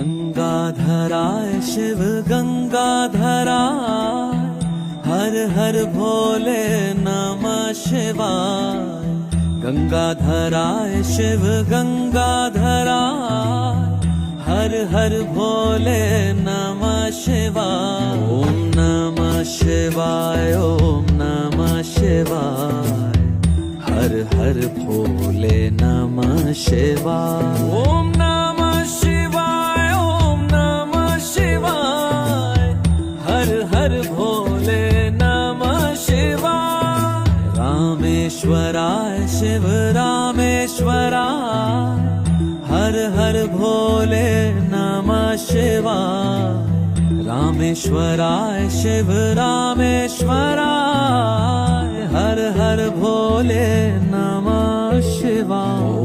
गंगाधराय शिव गंगाधराय, हर हर भोले नमः शिवाय। गंगाधराय शिव गंगाधराय, हर हर भोले नमः शिवाय। ओम नमः शिवाय, ओम नमः शिवाय, हर हर भोले नमः शिवाय। ओम नमः शिवाय, ओम नमः शिवाय, हर हर भोले नमः शिवाय। रामेश्वराय शिव रामेश्वराय, हर हर भोले नमः शिवाय। रामेश्वराय शिव रामेश्वराय, हर हर भोले नमः शिवाय।